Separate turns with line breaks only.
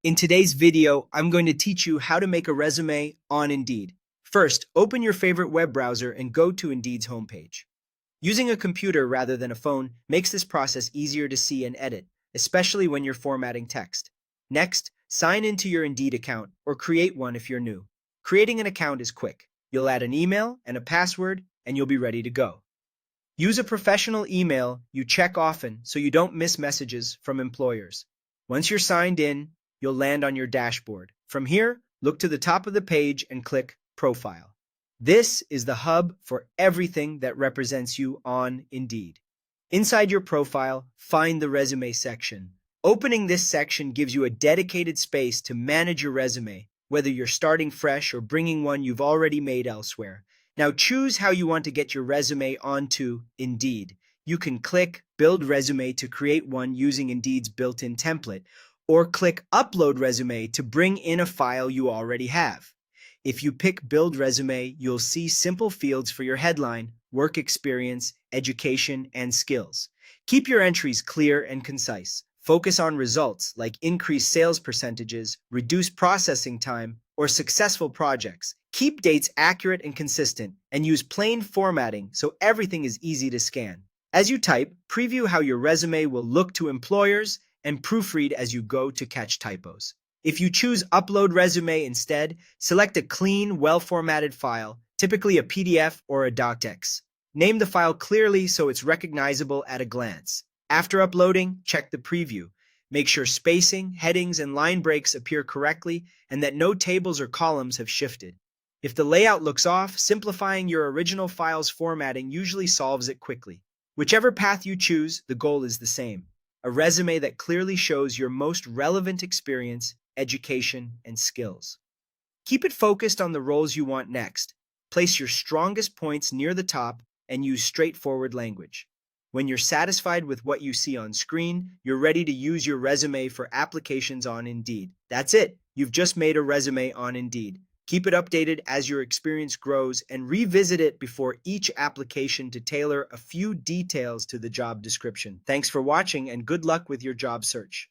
In today's video, I'm going to teach you how to make a resume on Indeed. First, open your favorite web browser and go to Indeed's homepage. Using a computer rather than a phone makes this process easier to see and edit, especially when you're formatting text. Next, sign into your Indeed account or create one if you're new. Creating an account is quick. You'll add an email and a password, and you'll be ready to go. Use a professional email you check often so you don't miss messages from employers. Once you're signed in, you'll land on your dashboard. From here, look to the top of the page and click Profile. This is the hub for everything that represents you on Indeed. Inside your profile, find the resume section. Opening this section gives you a dedicated space to manage your resume, whether you're starting fresh or bringing one you've already made elsewhere. Now choose how you want to get your resume onto Indeed. You can click Build Resume to create one using Indeed's built-in template, or click Upload Resume to bring in a file you already have. If you pick Build Resume, you'll see simple fields for your headline, work experience, education, and skills. Keep your entries clear and concise. Focus on results like increased sales percentages, reduced processing time, or successful projects. Keep dates accurate and consistent, and use plain formatting so everything is easy to scan. As you type, preview how your resume will look to employers and proofread as you go to catch typos. If you choose Upload Resume instead, select a clean, well-formatted file, typically a PDF or a docx. Name the file clearly so it's recognizable at a glance. After uploading, check the preview. Make sure spacing, headings, and line breaks appear correctly and that no tables or columns have shifted. If the layout looks off, simplifying your original file's formatting usually solves it quickly. Whichever path you choose, the goal is the same: a resume that clearly shows your most relevant experience, education, and skills. Keep it focused on the roles you want next. Place your strongest points near the top and use straightforward language. When you're satisfied with what you see on screen, you're ready to use your resume for applications on Indeed. That's it. You've just made a resume on Indeed. Keep it updated as your experience grows and revisit it before each application to tailor a few details to the job description. Thanks for watching and good luck with your job search.